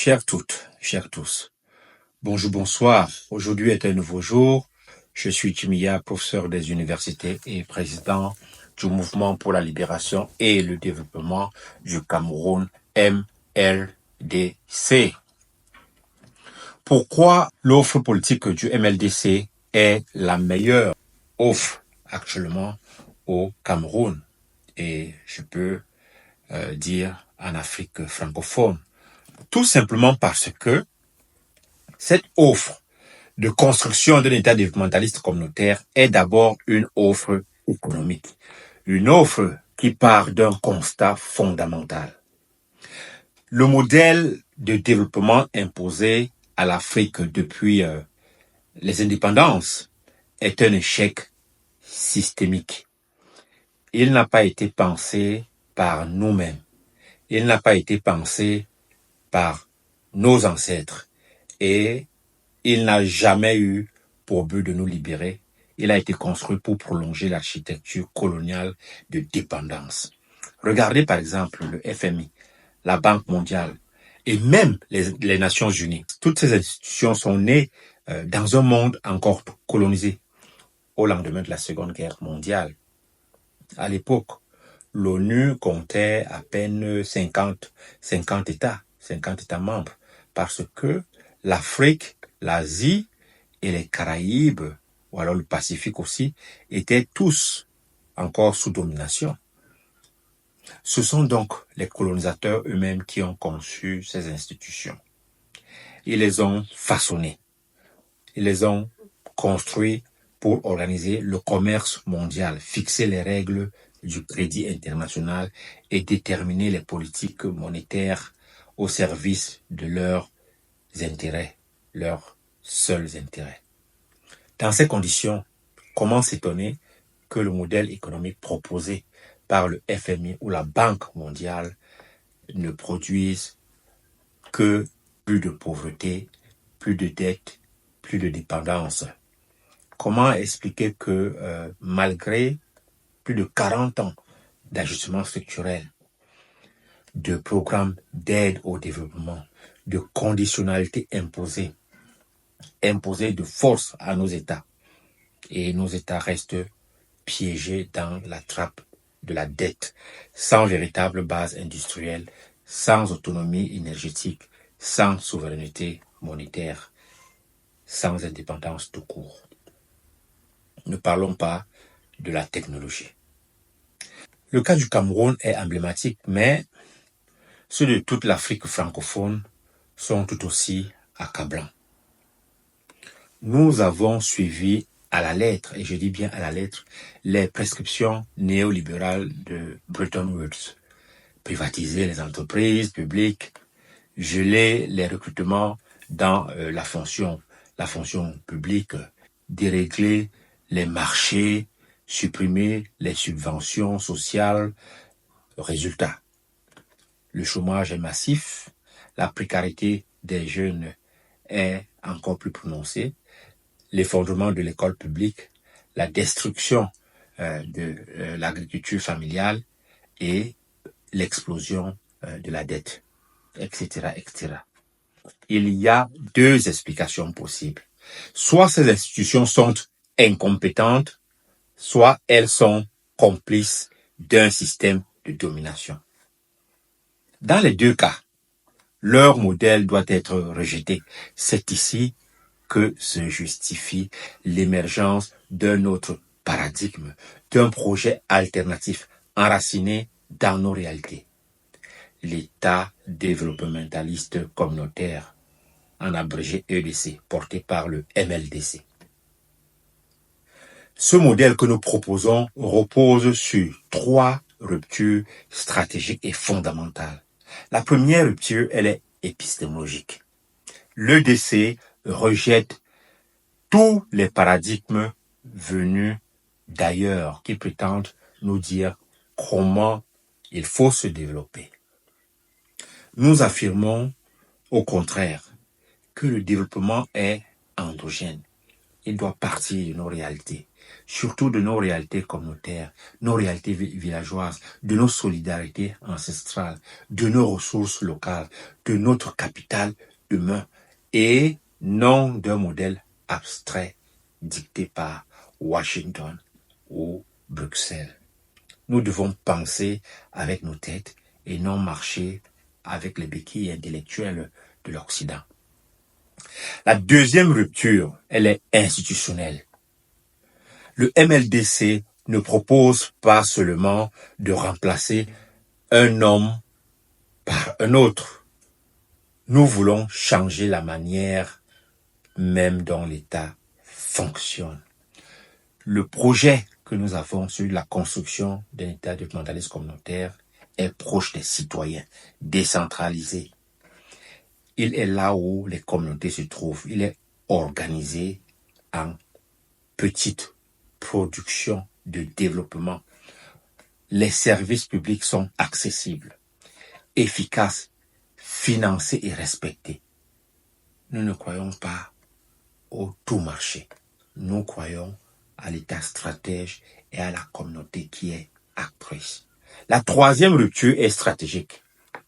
Chères toutes, chers tous, bonjour, bonsoir. Aujourd'hui est un nouveau jour. Je suis Tchimia, professeur des universités et président du Mouvement pour la libération et le développement du Cameroun, MLDC. Pourquoi l'offre politique du MLDC est la meilleure offre actuellement au Cameroun et je peux dire en Afrique francophone? Tout simplement parce que cette offre de construction d'un État développementaliste communautaire est d'abord une offre économique. Une offre qui part d'un constat fondamental. Le modèle de développement imposé à l'Afrique depuis les indépendances est un échec systémique. Il n'a pas été pensé par nous-mêmes. Il n'a pas été pensé par nos ancêtres. Et il n'a jamais eu pour but de nous libérer. Il a été construit pour prolonger l'architecture coloniale de dépendance. Regardez par exemple le FMI, la Banque mondiale et même les Nations unies. Toutes ces institutions sont nées dans un monde encore colonisé au lendemain de la Seconde Guerre mondiale. À l'époque, l'ONU comptait à peine 50 États membres parce que l'Afrique, l'Asie et les Caraïbes, ou alors le Pacifique aussi, étaient tous encore sous domination. Ce sont donc les colonisateurs eux-mêmes qui ont conçu ces institutions. Ils les ont façonnées. Ils les ont construits pour organiser le commerce mondial, fixer les règles du crédit international et déterminer les politiques monétaires au service de leurs intérêts, leurs seuls intérêts. Dans ces conditions, comment s'étonner que le modèle économique proposé par le FMI ou la Banque mondiale ne produise que plus de pauvreté, plus de dette, plus de dépendance? Comment expliquer que malgré plus de 40 ans d'ajustement structurel, de programmes d'aide au développement, de conditionnalités imposées de force à nos États, et nos États restent piégés dans la trappe de la dette, sans véritable base industrielle, sans autonomie énergétique, sans souveraineté monétaire, sans indépendance tout court. Ne parlons pas de la technologie. Le cas du Cameroun est emblématique, mais ceux de toute l'Afrique francophone sont tout aussi accablants. Nous avons suivi à la lettre, et je dis bien à la lettre, les prescriptions néolibérales de Bretton Woods. Privatiser les entreprises publiques, geler les recrutements dans la fonction publique, dérégler les marchés, supprimer les subventions sociales. Résultat, le chômage est massif, la précarité des jeunes est encore plus prononcée, l'effondrement de l'école publique, la destruction de l'agriculture familiale et l'explosion de la dette, etc., etc. Il y a deux explications possibles. Soit ces institutions sont incompétentes, soit elles sont complices d'un système de domination. Dans les deux cas, leur modèle doit être rejeté. C'est ici que se justifie l'émergence d'un autre paradigme, d'un projet alternatif enraciné dans nos réalités. L'État développementaliste communautaire, en abrégé EDC, porté par le MLDC. Ce modèle que nous proposons repose sur 3 ruptures stratégiques et fondamentales. La première rupture, elle est épistémologique. L'EDC rejette tous les paradigmes venus d'ailleurs qui prétendent nous dire comment il faut se développer. Nous affirmons au contraire que le développement est endogène. Il doit partir de nos réalités. surtout de nos réalités communautaires, nos réalités villageoises, de nos solidarités ancestrales, de nos ressources locales, de notre capital humain et non d'un modèle abstrait dicté par Washington ou Bruxelles. Nous devons penser avec nos têtes et non marcher avec les béquilles intellectuelles de l'Occident. La deuxième rupture, elle est institutionnelle. Le MLDC ne propose pas seulement de remplacer un homme par un autre. Nous voulons changer la manière même dont l'État fonctionne. Le projet que nous avons sur la construction d'un État développementaliste communautaire est proche des citoyens, décentralisé. Il est là où les communautés se trouvent. Il est organisé en petites productions de développement. Les services publics sont accessibles, efficaces, financés et respectés. Nous ne croyons pas au tout marché. Nous croyons à l'État stratège et à la communauté qui est actrice. La troisième rupture est stratégique.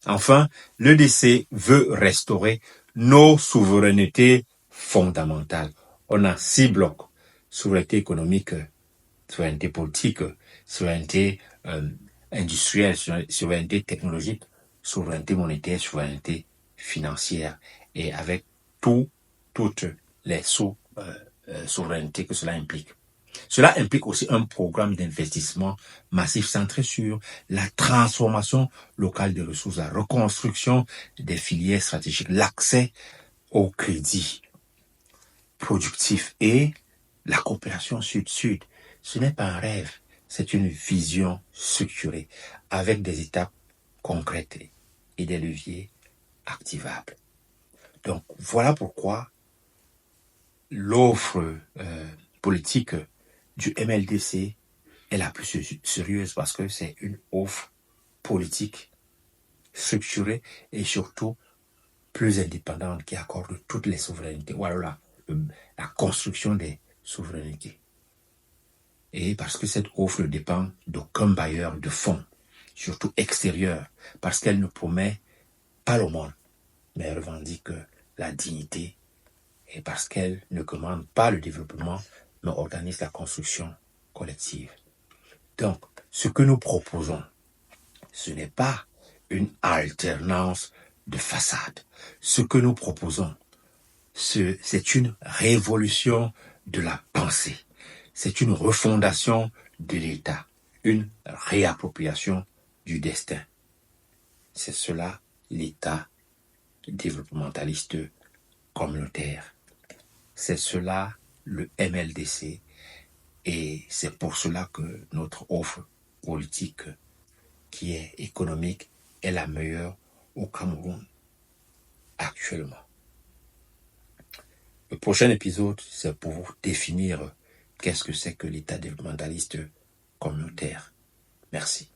Enfin, l'EDC veut restaurer nos souverainetés fondamentales. On a 6 blocs. Souveraineté économique, souveraineté politique, souveraineté industrielle, souveraineté technologique, souveraineté monétaire, souveraineté financière. Et avec toutes les souverainetés que cela implique. Cela implique aussi un programme d'investissement massif centré sur la transformation locale des ressources, la reconstruction des filières stratégiques, l'accès au crédit productif et la coopération sud-sud. Ce n'est pas un rêve, c'est une vision structurée avec des étapes concrètes et des leviers activables. Donc voilà pourquoi l'offre politique du MLDC est la plus sérieuse parce que c'est une offre politique structurée et surtout plus indépendante qui accorde toutes les souverainetés. Voilà la construction des souverainetés. Et parce que cette offre ne dépend d'aucun bailleur de fonds, surtout extérieur, parce qu'elle ne promet pas le monde, mais elle revendique la dignité et parce qu'elle ne commande pas le développement, mais organise la construction collective. Donc, ce que nous proposons, ce n'est pas une alternance de façade. Ce que nous proposons, c'est une révolution de la pensée. C'est une refondation de l'État, une réappropriation du destin. C'est cela l'État développementaliste communautaire. C'est cela le MLDC et c'est pour cela que notre offre politique qui est économique est la meilleure au Cameroun actuellement. Le prochain épisode, c'est pour vous définir qu'est-ce que c'est que l'État développementaliste communautaire. Merci.